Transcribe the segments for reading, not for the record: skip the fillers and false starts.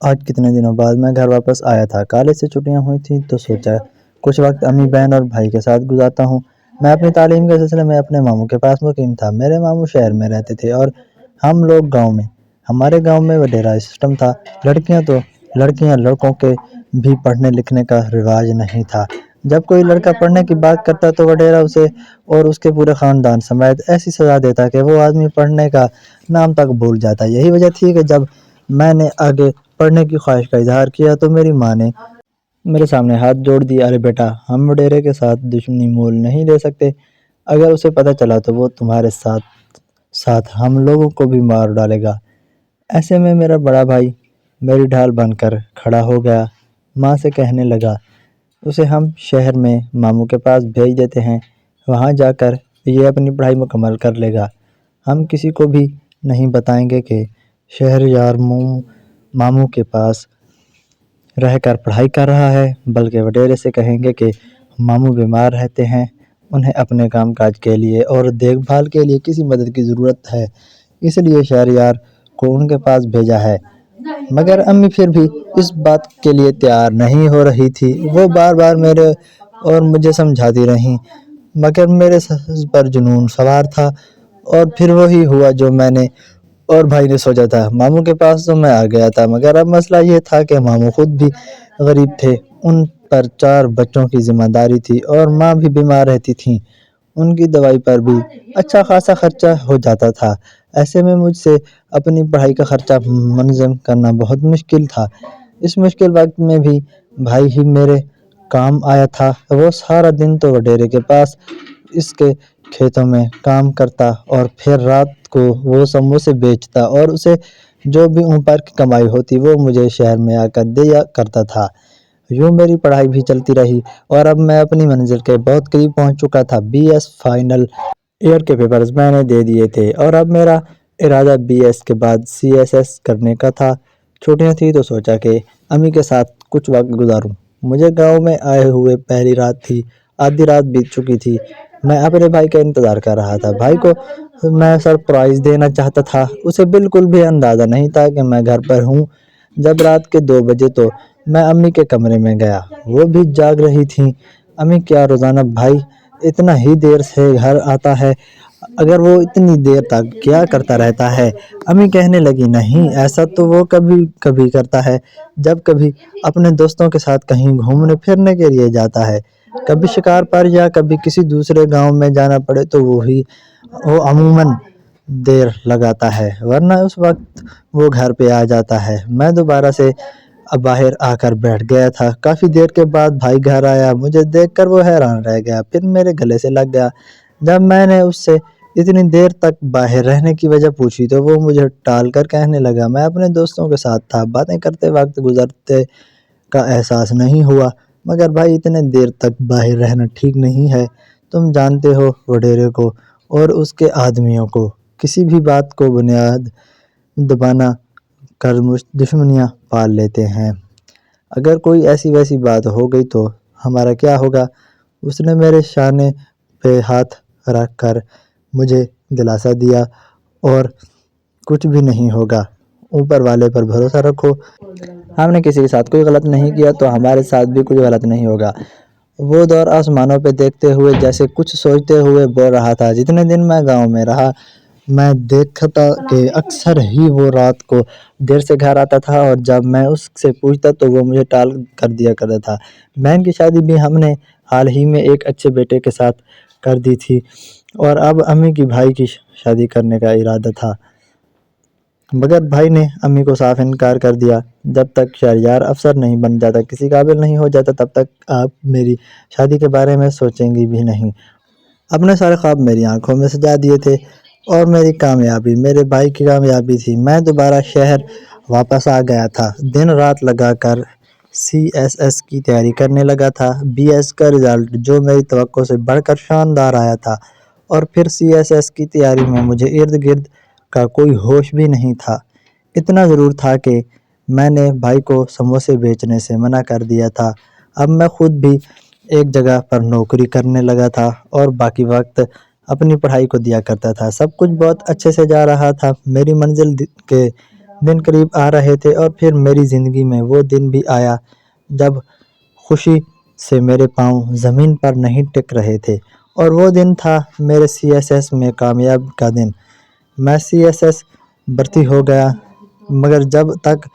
آج کتنے دنوں بعد میں گھر واپس آیا تھا۔ کالج سے چھٹیاں ہوئی تھیں تو سوچا کچھ وقت امی بہن اور بھائی کے ساتھ گزارتا ہوں۔ میں اپنی تعلیم کے سلسلے میں اپنے ماموں کے پاس مقیم تھا۔ میرے ماموں شہر میں رہتے تھے اور ہم لوگ گاؤں میں۔ ہمارے گاؤں میں وڈیرا سسٹم تھا، لڑکیاں لڑکوں کے بھی پڑھنے لکھنے کا رواج نہیں تھا۔ جب کوئی لڑکا پڑھنے کی بات کرتا تو وڈیرا اسے اور اس کے پورے خاندان سمیت ایسی سزا دیتا کہ وہ آدمی پڑھنے کا نام تک بھول جاتا۔ یہی وجہ تھی کہ جب میں نے آگے پڑھنے کی خواہش کا اظہار کیا تو میری ماں نے میرے سامنے ہاتھ جوڑ دیا۔ ارے بیٹا، ہم وڈیرے کے ساتھ دشمنی مول نہیں لے سکتے۔ اگر اسے پتہ چلا تو وہ تمہارے ساتھ ہم لوگوں کو بھی مار ڈالے گا۔ ایسے میں میرا بڑا بھائی میری ڈھال بن کر کھڑا ہو گیا۔ ماں سے کہنے لگا، اسے ہم شہر میں ماموں کے پاس بھیج دیتے ہیں، وہاں جا کر یہ اپنی پڑھائی مکمل کر لے گا۔ ہم کسی کو بھی نہیں بتائیں گے کہ شہر یار ماموں کے پاس رہ کر پڑھائی کر رہا ہے، بلکہ وڈیرے سے کہیں گے کہ ماموں بیمار رہتے ہیں، انہیں اپنے کام کاج کے لیے اور دیکھ بھال کے لیے کسی مدد کی ضرورت ہے، اس لیے شہریار کو ان کے پاس بھیجا ہے۔ مگر امی پھر بھی اس بات کے لیے تیار نہیں ہو رہی تھی۔ وہ بار بار میرے اور مجھے سمجھاتی رہیں، مگر میرے سر پر جنون سوار تھا اور پھر وہی ہوا جو میں نے اور بھائی نے سوچا تھا۔ ماموں کے پاس تو میں آ گیا تھا، مگر اب مسئلہ یہ تھا کہ ماموں خود بھی غریب تھے، ان پر 4 بچوں کی ذمہ داری تھی اور ماں بھی بیمار رہتی تھیں، ان کی دوائی پر بھی اچھا خاصا خرچہ ہو جاتا تھا۔ ایسے میں مجھ سے اپنی پڑھائی کا خرچہ منظم کرنا بہت مشکل تھا۔ اس مشکل وقت میں بھی بھائی ہی میرے کام آیا تھا۔ وہ سارا دن تو وڈیرے کے پاس اس کے کھیتوں میں کام کرتا اور پھر رات کو وہ سموسے بیچتا اور اسے جو بھی اوپر کی کمائی ہوتی وہ مجھے شہر میں آ کر دیا کرتا تھا۔ یوں میری پڑھائی بھی چلتی رہی اور اب میں اپنی منزل کے بہت قریب پہنچ چکا تھا۔ بی ایس فائنل ایئر کے پیپرز میں نے دے دیے تھے اور اب میرا ارادہ بی ایس کے بعد سی ایس ایس کرنے کا تھا۔ چھٹیاں تھیں تو سوچا کہ امی کے ساتھ کچھ وقت گزاروں۔ مجھے گاؤں میں آئے ہوئے پہلی رات تھی، آدھی رات بیت چکی تھی۔ میں اپنے بھائی کا انتظار کر رہا تھا۔ بھائی کو میں سرپرائز دینا چاہتا تھا، اسے بالکل بھی اندازہ نہیں تھا کہ میں گھر پر ہوں۔ جب رات کے 2 بجے تو میں امی کے کمرے میں گیا، وہ بھی جاگ رہی تھیں۔ امی، کیا روزانہ بھائی اتنا ہی دیر سے گھر آتا ہے؟ اگر وہ اتنی دیر تک کیا کرتا رہتا ہے؟ امی کہنے لگی، نہیں، ایسا تو وہ کبھی کبھی کرتا ہے، جب کبھی اپنے دوستوں کے ساتھ کہیں گھومنے پھرنے کے لیے جاتا ہے، کبھی شکار پر یا کبھی کسی دوسرے گاؤں میں جانا پڑے تو وہ عموماً دیر لگاتا ہے، ورنہ اس وقت وہ گھر پہ آ جاتا ہے۔ میں دوبارہ سے باہر آ کر بیٹھ گیا تھا۔ کافی دیر کے بعد بھائی گھر آیا، مجھے دیکھ کر وہ حیران رہ گیا، پھر میرے گلے سے لگ گیا۔ جب میں نے اس سے اتنی دیر تک باہر رہنے کی وجہ پوچھی تو وہ مجھے ٹال کر کہنے لگا، میں اپنے دوستوں کے ساتھ تھا، باتیں کرتے وقت گزرتے کا احساس نہیں ہوا۔ مگر بھائی، اتنے دیر تک باہر رہنا ٹھیک نہیں ہے، تم جانتے ہو وڈیرے کو اور اس کے آدمیوں کو کسی بھی بات کو بنیاد دبانا کر دشمنیاں پال لیتے ہیں۔ اگر کوئی ایسی ویسی بات ہو گئی تو ہمارا کیا ہوگا؟ اس نے میرے شانے پہ ہاتھ رکھ کر مجھے دلاسا دیا، اور کچھ بھی نہیں ہوگا، اوپر والے پر بھروسہ رکھو، ہم نے کسی کے ساتھ کوئی غلط نہیں کیا تو ہمارے ساتھ بھی کچھ غلط نہیں ہوگا۔ وہ دور آسمانوں پہ دیکھتے ہوئے جیسے کچھ سوچتے ہوئے بول رہا تھا۔ جتنے دن میں گاؤں میں رہا، میں دیکھتا کہ اکثر ہی وہ رات کو دیر سے گھر آتا تھا، اور جب میں اس سے پوچھتا تو وہ مجھے ٹال کر دیا کرتا تھا۔ بہن کی شادی بھی ہم نے حال ہی میں ایک اچھے بیٹے کے ساتھ کر دی تھی، اور اب امی کی بھائی کی شادی کرنے کا ارادہ تھا، مگر بھائی نے امی کو صاف انکار کر دیا۔ جب تک شہریار افسر نہیں بن جاتا، کسی قابل نہیں ہو جاتا، تب تک آپ میری شادی کے بارے میں سوچیں گی بھی نہیں۔ اپنے سارے خواب میری آنکھوں میں سجا دیے تھے، اور میری کامیابی میرے بھائی کی کامیابی تھی۔ میں دوبارہ شہر واپس آ گیا تھا، دن رات لگا کر سی ایس ایس کی تیاری کرنے لگا تھا۔ بی ایس کا رزلٹ جو میری توقع سے بڑھ کر شاندار آیا تھا، اور پھر سی ایس ایس کی تیاری میں مجھے ارد گرد کا کوئی ہوش بھی نہیں تھا۔ اتنا ضرور تھا کہ میں نے بھائی کو سموسے بیچنے سے منع کر دیا تھا۔ اب میں خود بھی ایک جگہ پر نوکری کرنے لگا تھا اور باقی وقت اپنی پڑھائی کو دیا کرتا تھا۔ سب کچھ بہت اچھے سے جا رہا تھا۔ میری منزل کے دن قریب آ رہے تھے اور پھر میری زندگی میں وہ دن بھی آیا جب خوشی سے میرے پاؤں زمین پر نہیں ٹک رہے تھے، اور وہ دن تھا میرے CSS میں کامیاب کا دن۔ میں CSS بھرتی ہو گیا، مگر جب تک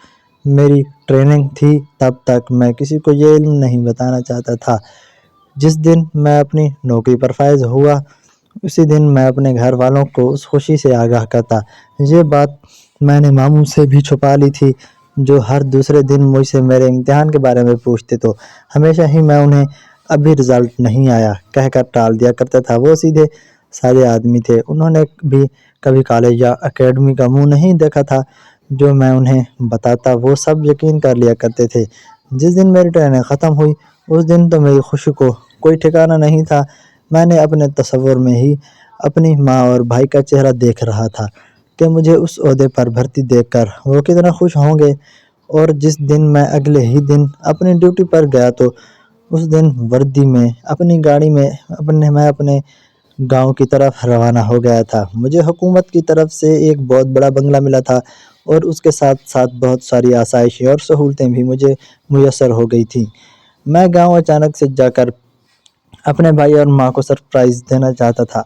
میری ٹریننگ تھی تب تک میں کسی کو یہ علم نہیں بتانا چاہتا تھا۔ جس دن میں اپنی نوکری پر فائز ہوا، اسی دن میں اپنے گھر والوں کو اس خوشی سے آگاہ کرتا۔ یہ بات میں نے ماموں سے بھی چھپا لی تھی، جو ہر دوسرے دن مجھ سے میرے امتحان کے بارے میں پوچھتے تو ہمیشہ ہی میں انہیں ابھی رزلٹ نہیں آیا کہہ کر ٹال دیا کرتا تھا۔ وہ سیدھے سادے آدمی تھے، انہوں نے بھی کبھی کالج یا اکیڈمی کا منہ نہیں دیکھا تھا۔ جو میں انہیں بتاتا وہ سب یقین کر لیا کرتے تھے۔ جس دن میری ٹریننگ ختم ہوئی، اس دن تو میری خوشی کو کوئی ٹھکانہ نہیں تھا۔ میں نے اپنے تصور میں ہی اپنی ماں اور بھائی کا چہرہ دیکھ رہا تھا کہ مجھے اس عہدے پر بھرتی دیکھ کر وہ کتنا خوش ہوں گے، اور جس دن میں اگلے ہی دن اپنی ڈیوٹی پر گیا تو اس دن وردی میں اپنی گاڑی میں میں اپنے گاؤں کی طرف روانہ ہو گیا تھا۔ مجھے حکومت کی طرف سے ایک بہت بڑا بنگلہ ملا تھا، اور اس کے ساتھ ساتھ بہت ساری آسائشیں اور سہولتیں بھی مجھے میسر ہو گئی تھیں۔ میں گاؤں اچانک سے جا کر اپنے بھائی اور ماں کو سرپرائز دینا چاہتا تھا،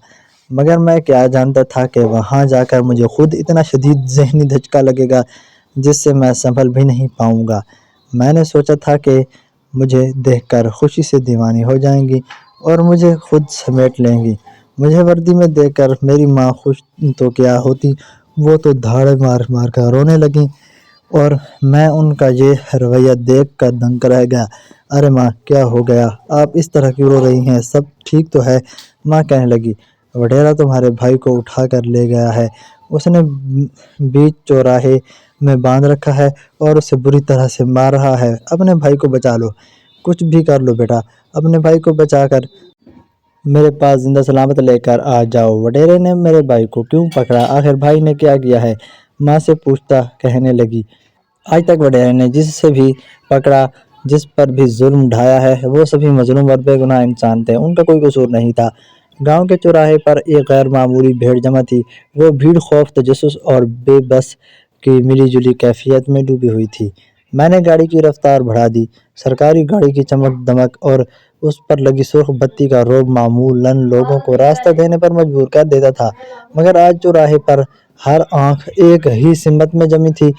مگر میں کیا جانتا تھا کہ وہاں جا کر مجھے خود اتنا شدید ذہنی دھچکا لگے گا جس سے میں سنبھل بھی نہیں پاؤں گا۔ میں نے سوچا تھا کہ مجھے دیکھ کر خوشی سے دیوانی ہو جائیں گی اور مجھے خود سمیٹ لیں گی۔ مجھے وردی میں دیکھ کر میری ماں خوش تو کیا ہوتی، وہ تو دھاڑے مار مار کر رونے لگیں، اور میں ان کا یہ رویہ دیکھ کر دنگ رہ گیا۔ ارے ماں، کیا ہو گیا؟ آپ اس طرح کیوں رو رہی ہیں؟ سب ٹھیک تو ہے؟ ماں کہنے لگی، وڈیرا تمہارے بھائی کو اٹھا کر لے گیا ہے، اس نے بیچ چوراہے میں باندھ رکھا ہے اور اسے بری طرح سے مار رہا ہے۔ اپنے بھائی کو بچا لو، کچھ بھی کر لو بیٹا، اپنے بھائی کو بچا کر میرے پاس زندہ سلامت لے کر آ جاؤ۔ وڈیرے نے میرے بھائی کو کیوں پکڑا؟ آخر بھائی نے کیا کیا ہے؟ ماں سے پوچھتا کہنے لگی، آج تک وڈیرے نے جس سے بھی پکڑا، جس پر بھی ظلم ڈھایا ہے، وہ سبھی مظلوم اور بے گناہ انسان تھے، ان کا کوئی قصور نہیں تھا۔ گاؤں کے چوراہے پر ایک غیر معمولی بھیڑ جمع تھی۔ وہ بھیڑ خوف، تجسس اور بے بس کی ملی جلی کیفیت میں ڈوبی ہوئی تھی۔ میں نے گاڑی کی رفتار بڑھا دی۔ سرکاری گاڑی کی چمک دمک اور اس پر لگی سرخ بتی کا روب معمولاً لوگوں کو راستہ دینے پر مجبور کر دیتا تھا، مگر آج چوراہے پر ہر آنکھ ایک ہی سمت میں جمی تھی،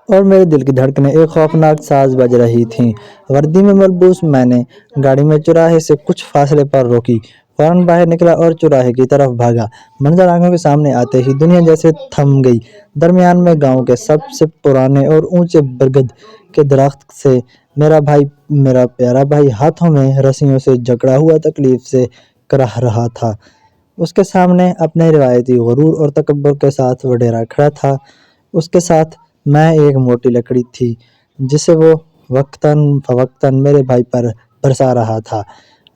اور میرے دل کی دھڑکنیں ایک خوفناک ساز بج رہی تھیں۔ وردی میں ملبوس میں نے گاڑی میں چوراہے سے کچھ فاصلے پر روکی، فوراً باہر نکلا اور چوراہے کی طرف بھاگا۔ منظر آنکھوں کے سامنے آتے ہی دنیا جیسے تھم گئی۔ درمیان میں گاؤں کے سب سے پرانے اور اونچے برگد کے درخت سے میرا بھائی، میرا پیارا بھائی، ہاتھوں میں رسیوں سے جکڑا ہوا تکلیف سے کراہ رہا تھا۔ اس کے سامنے اپنے روایتی غرور اور تکبر کے ساتھ وڈیرا کھڑا تھا۔ اس کے ساتھ میں ایک موٹی لکڑی تھی جسے وہ وقتاً فوقتاً میرے بھائی پر برسا رہا تھا۔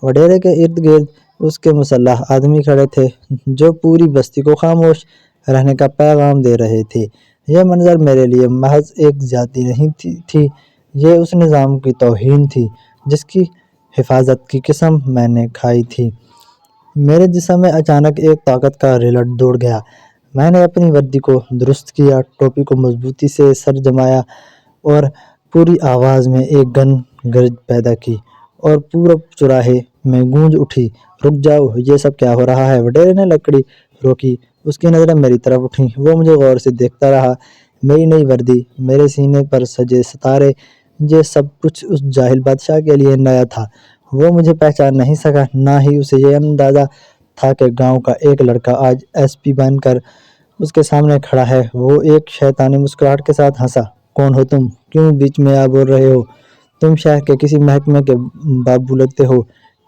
وڈیرے کے ارد گرد اس کے مسلح آدمی کھڑے تھے جو پوری بستی کو خاموش رہنے کا پیغام دے رہے تھے۔ یہ منظر میرے لیے محض ایک زیادتی نہیں تھی، یہ اس نظام کی توہین تھی جس کی حفاظت کی قسم میں نے کھائی تھی۔ میرے جسم میں اچانک ایک طاقت کا ریلٹ دوڑ گیا۔ میں نے اپنی وردی کو درست کیا، ٹوپی کو مضبوطی سے سر جمایا اور پوری آواز میں ایک گرج پیدا کی، اور پورا چوراہے میں گونج اٹھی، رک جاؤ، یہ سب کیا ہو رہا ہے؟ وڈیرے نے لکڑی روکی، اس کی نظریں میری طرف اٹھیں، وہ مجھے غور سے دیکھتا رہا۔ میری نئی وردی، میرے سینے پر سجے ستارے، یہ سب کچھ اس جاہل بادشاہ کے لیے نیا تھا۔ وہ مجھے پہچان نہیں سکا، نہ ہی اسے یہ اندازہ تھا کہ گاؤں کا ایک لڑکا آج SP بن کر اس کے سامنے کھڑا ہے۔ وہ ایک شیطانی مسکراہٹ کے ساتھ ہنسا، کون ہو تم؟ کیوں بیچ میں آ بول رہے ہو؟ تم شہر کے کسی محکمے کے بابو لگتے ہو،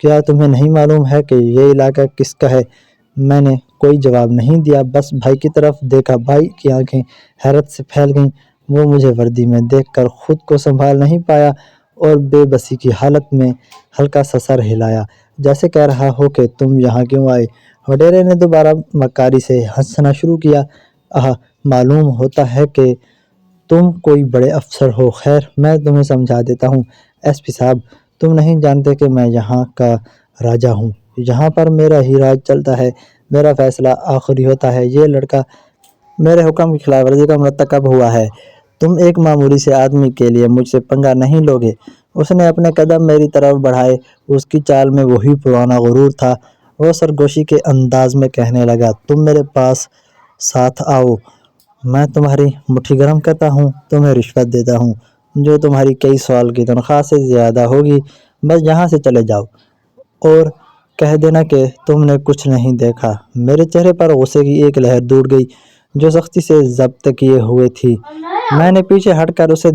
کیا تمہیں نہیں معلوم ہے کہ یہ علاقہ کس کا ہے؟ میں نے کوئی جواب نہیں دیا، بس بھائی کی طرف دیکھا۔ بھائی کی آنکھیں حیرت سے پھیل گئیں، وہ مجھے وردی میں دیکھ کر خود کو سنبھال نہیں پایا اور بے بسی کی حالت میں ہلکا سا سر ہلایا، جیسے کہہ رہا ہو کہ تم یہاں کیوں آئے؟ وڈیرے نے دوبارہ مکاری سے ہنسنا شروع کیا، معلوم ہوتا ہے کہ تم کوئی بڑے افسر ہو، خیر میں تمہیں سمجھا دیتا ہوں۔ SP صاحب، تم نہیں جانتے کہ میں یہاں کا راجا ہوں، یہاں پر میرا ہی راج چلتا ہے، میرا فیصلہ آخری ہوتا ہے۔ یہ لڑکا میرے حکم کی خلاف ورزی کا مرتکب ہوا ہے تم ایک معمولی سے آدمی کے لیے مجھ سے پنگا نہیں لوگے۔ اس نے اپنے قدم میری طرف بڑھائے۔ اس کی چال میں وہی پرانا غرور تھا۔ وہ سرگوشی کے انداز میں کہنے لگا، تم میرے پاس ساتھ آؤ، میں تمہاری مٹھی گرم کرتا ہوں، تمہیں رشوت دیتا ہوں جو تمہاری کئی سال کی تنخواہ سے زیادہ ہوگی، بس یہاں سے چلے جاؤ اور کہہ دینا کہ تم نے کچھ نہیں دیکھا۔ میرے چہرے پر غصے کی ایک لہر دوڑ گئی جو سختی سے ضبط کیے ہوئے تھی۔ میں نے پیچھے ہٹ کر اسے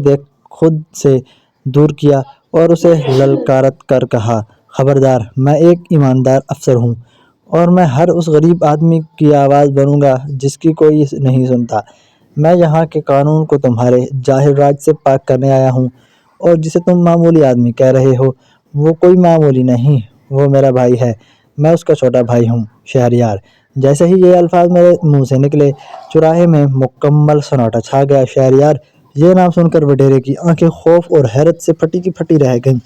خود سے دور کیا اور اسے للکارت کر کہا، خبردار، میں ایک ایماندار افسر ہوں اور میں ہر اس غریب آدمی کی آواز بنوں گا جس کی کوئی نہیں سنتا۔ میں یہاں کے قانون کو تمہارے جاہل راج سے پاک کرنے آیا ہوں، اور جسے تم معمولی آدمی کہہ رہے ہو وہ کوئی معمولی نہیں، وہ میرا بھائی ہے، میں اس کا چھوٹا بھائی ہوں، شہریار۔ جیسے ہی یہ الفاظ میرے منہ سے نکلے چوراہے میں مکمل سناٹا چھا گیا۔ شہریار یہ نام سن کر وڈیرے کی آنکھیں خوف اور حیرت سے پھٹی کی پھٹی رہ گئیں۔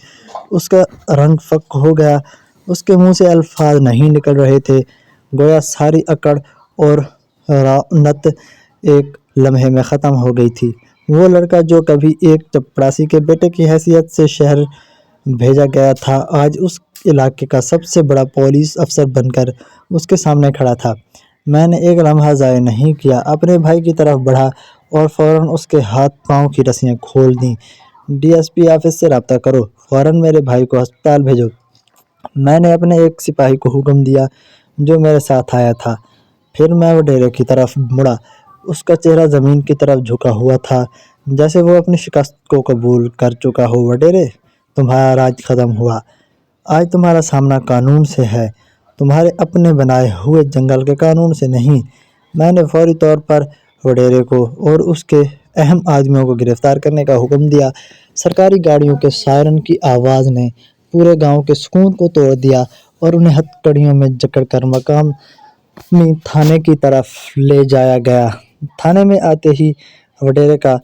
اس کا رنگ فک ہو گیا، اس کے منہ سے الفاظ نہیں نکل رہے تھے، گویا ساری اکڑ اور رعنت ایک لمحے میں ختم ہو گئی تھی۔ وہ لڑکا جو کبھی ایک چپڑاسی کے بیٹے کی حیثیت سے شہر بھیجا گیا تھا، آج اس علاقے کا سب سے بڑا پولیس افسر بن کر اس کے سامنے کھڑا تھا۔ میں نے ایک لمحہ ضائع نہیں کیا، اپنے بھائی کی طرف بڑھا اور فوراً اس کے ہاتھ پاؤں کی رسیاں کھول دیں۔ ڈی ایس پی آفس سے رابطہ کرو، فوراً میرے بھائی کو ہسپتال بھیجو۔ میں نے اپنے ایک سپاہی کو حکم دیا جو میرے ساتھ آیا تھا۔ پھر میں وڈیرے کی طرف مڑا، اس کا چہرہ زمین کی طرف جھکا ہوا تھا جیسے وہ اپنی شکست کو قبول کر چکا ہو۔ وڈیرے، تمہارا راج ختم ہوا، آج تمہارا سامنا قانون سے ہے، تمہارے اپنے بنائے ہوئے جنگل کے قانون سے نہیں۔ میں نے فوری طور پر وڈیرے کو اور اس کے اہم آدمیوں کو گرفتار کرنے کا حکم دیا۔ سرکاری گاڑیوں کے سائرن کی آواز نے پورے گاؤں کے سکون کو توڑ دیا اور انہیں ہتھکڑیوں میں جکڑ کر مقامی تھانے کی طرف لے جایا گیا۔ تھانے میں آتے ہی وڈیرے کا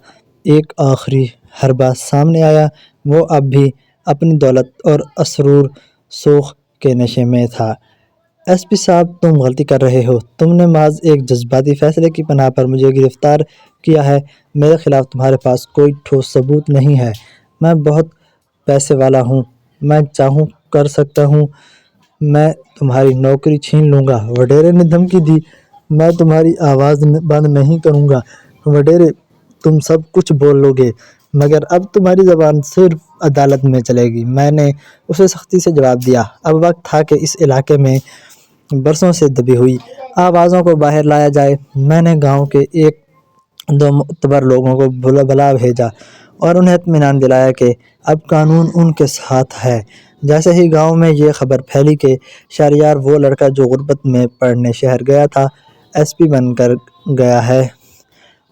ایک آخری حربہ سامنے آیا۔ وہ اب بھی اپنی دولت اور اسرور سوخ کے نشے میں تھا۔ ایس پی صاحب، تم غلطی کر رہے ہو، تم نے محض ایک جذباتی فیصلے کی پناہ پر مجھے گرفتار کیا ہے، میرے خلاف تمہارے پاس کوئی ٹھوس ثبوت نہیں ہے۔ میں بہت پیسے والا ہوں، میں چاہوں کر سکتا ہوں، میں تمہاری نوکری چھین لوں گا۔ وڈیرے نے دھمکی دی، میں تمہاری آواز بند نہیں کروں گا۔ وڈیرے، تم سب کچھ بول لو گے مگر اب تمہاری زبان صرف عدالت میں چلے گی۔ میں نے اسے سختی سے جواب دیا، اب وقت تھا کہ اس علاقے میں برسوں سے دبی ہوئی آوازوں کو باہر لایا جائے۔ میں نے گاؤں کے ایک دو معتبر لوگوں کو بلا بھیجا اور انہیں اطمینان دلایا کہ اب قانون ان کے ساتھ ہے۔ جیسے ہی گاؤں میں یہ خبر پھیلی کہ شہریار، وہ لڑکا جو غربت میں پڑھنے شہر گیا تھا، ایس پی بن کر گیا ہے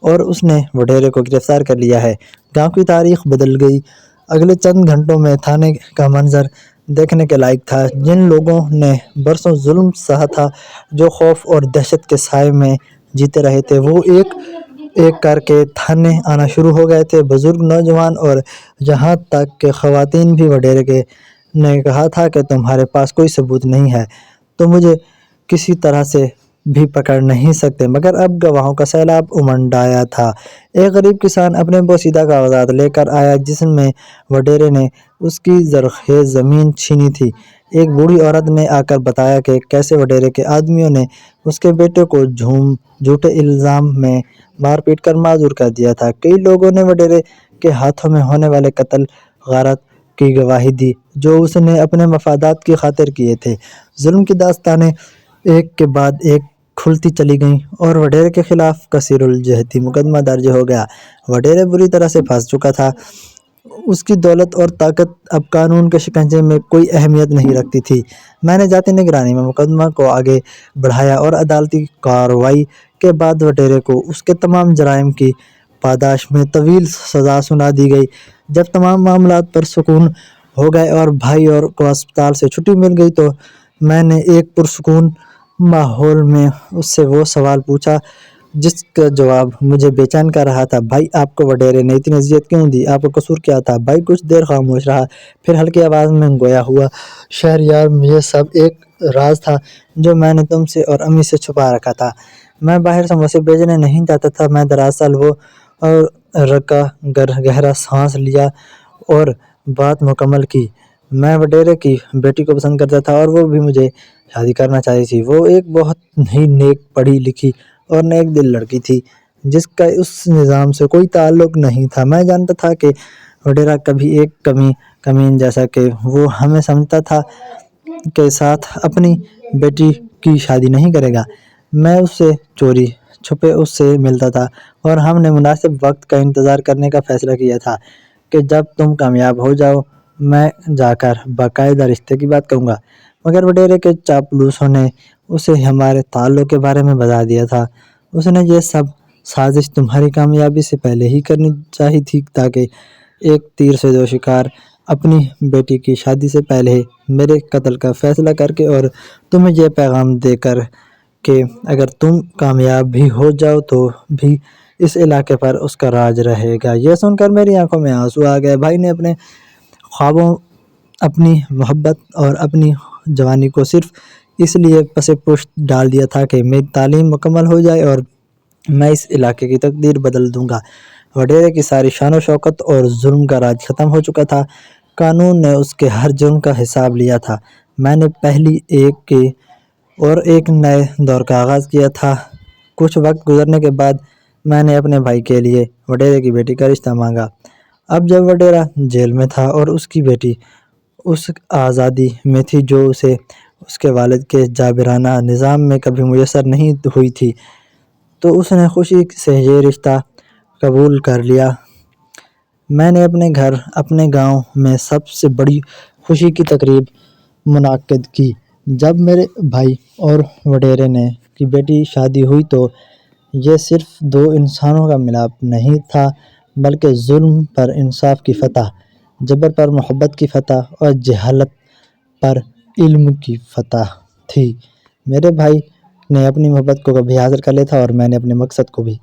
اور اس نے وڈیرے کو گرفتار کر لیا ہے، گاؤں کی تاریخ بدل گئی۔ اگلے چند گھنٹوں میں تھانے کا منظر دیکھنے کے لائق تھا۔ جن لوگوں نے برسوں ظلم سہا تھا، جو خوف اور دہشت کے سائے میں جیتے رہے تھے، وہ ایک ایک کر کے تھانے آنا شروع ہو گئے تھے، بزرگ، نوجوان اور یہاں تک کہ خواتین بھی۔ وڈیرے نے کہا تھا کہ تمہارے پاس کوئی ثبوت نہیں ہے تو مجھے کسی طرح سے بھی پکڑ نہیں سکتے، مگر اب گواہوں کا سیلاب امنڈ آیا تھا۔ ایک غریب کسان اپنے بوسیدہ کاغذات لے کر آیا جس میں وڈیرے نے اس کی زرخیز زمین چھینی تھی۔ ایک بوڑھی عورت نے آ کر بتایا کہ کیسے وڈیرے کے آدمیوں نے اس کے بیٹے کو جھوٹے الزام میں مار پیٹ کر معذور کر دیا تھا۔ کئی لوگوں نے وڈیرے کے ہاتھوں میں ہونے والے قتل غارت کی گواہی دی جو اس نے اپنے مفادات کی خاطر کیے تھے۔ ظلم کی داستانیں ایک کے بعد ایک کھلتی چلی گئیں اور وڈیرے کے خلاف کثیر الجہتی مقدمہ درج ہو گیا۔ وڈیرے بری طرح سے پھنس چکا تھا، اس کی دولت اور طاقت اب قانون کے شکنجے میں کوئی اہمیت نہیں رکھتی تھی۔ میں نے ذاتی نگرانی میں مقدمہ کو آگے بڑھایا اور عدالتی کارروائی کے بعد وڈیرے کو اس کے تمام جرائم کی پاداش میں طویل سزا سنا دی گئی۔ جب تمام معاملات پرسکون ہو گئے اور بھائی اور کو اسپتال سے چھٹی مل گئی تو میں نے ایک پرسکون ماحول میں اس سے وہ سوال پوچھا جس کا جواب مجھے بے چین کر رہا تھا، بھائی، آپ کو وڈیرے نے اتنی اذیت کیوں دی؟ آپ کا قصور کیا تھا؟ بھائی کچھ دیر خاموش رہا، پھر ہلکی آواز میں گویا ہوا، شہریار، یہ سب ایک راز تھا جو میں نے تم سے اور امی سے چھپا رکھا تھا۔ میں باہر سموسے بیچنے نہیں جاتا تھا، میں دراصل وہ اور رکا گہرا سانس لیا اور بات مکمل کی۔ میں وڈیرے کی بیٹی کو پسند کرتا تھا اور وہ بھی مجھے شادی کرنا چاہتی تھی۔ وہ ایک بہت ہی نیک، پڑھی لکھی اور نیک دل لڑکی تھی جس کا اس نظام سے کوئی تعلق نہیں تھا۔ میں جانتا تھا کہ وڈیرا کبھی ایک کمین جیسا کہ وہ ہمیں سمجھتا تھا کے ساتھ اپنی بیٹی کی شادی نہیں کرے گا۔ میں اس سے چوری چھپے اس سے ملتا تھا اور ہم نے مناسب وقت کا انتظار کرنے کا فیصلہ کیا تھا کہ جب تم کامیاب ہو جاؤ میں جا کر باقاعدہ رشتے کی بات کروں گا۔ مگر وڈیرے کے چاپلوسوں نے اسے ہمارے تعلق کے بارے میں بتا دیا تھا۔ اس نے یہ سب سازش تمہاری کامیابی سے پہلے ہی کرنی چاہی تھی تاکہ ایک تیر سے دو شکار، اپنی بیٹی کی شادی سے پہلے میرے قتل کا فیصلہ کر کے اور تمہیں یہ پیغام دے کر کہ اگر تم کامیاب بھی ہو جاؤ تو بھی اس علاقے پر اس کا راج رہے گا۔ یہ سن کر میری آنکھوں میں آنسو آ گئے۔ بھائی نے اپنے خوابوں، اپنی محبت اور اپنی جوانی کو صرف اس لیے پس پشت ڈال دیا تھا کہ میری تعلیم مکمل ہو جائے اور میں اس علاقے کی تقدیر بدل دوں گا۔ وڈیرے کی ساری شان و شوکت اور ظلم کا راج ختم ہو چکا تھا۔ قانون نے اس کے ہر جرم کا حساب لیا تھا۔ میں نے پہلی ایک نئے دور کا آغاز کیا تھا۔ کچھ وقت گزرنے کے بعد میں نے اپنے بھائی کے لیے وڈیرے کی بیٹی کا رشتہ مانگا۔ اب جب وڈیرا جیل میں تھا اور اس کی بیٹی اس آزادی میں تھی جو اسے اس کے والد کے جابرانہ نظام میں کبھی میسر نہیں ہوئی تھی، تو اس نے خوشی سے یہ رشتہ قبول کر لیا۔ میں نے اپنے گھر، اپنے گاؤں میں سب سے بڑی خوشی کی تقریب منعقد کی۔ جب میرے بھائی اور وڈیرے کی بیٹی شادی ہوئی تو یہ صرف دو انسانوں کا ملاپ نہیں تھا بلکہ ظلم پر انصاف کی فتح، جبر پر محبت کی فتح اور جہالت پر علم کی فتح تھی۔ میرے بھائی نے اپنی محبت کو بھی حاصل کر لیا تھا اور میں نے اپنے مقصد کو بھی۔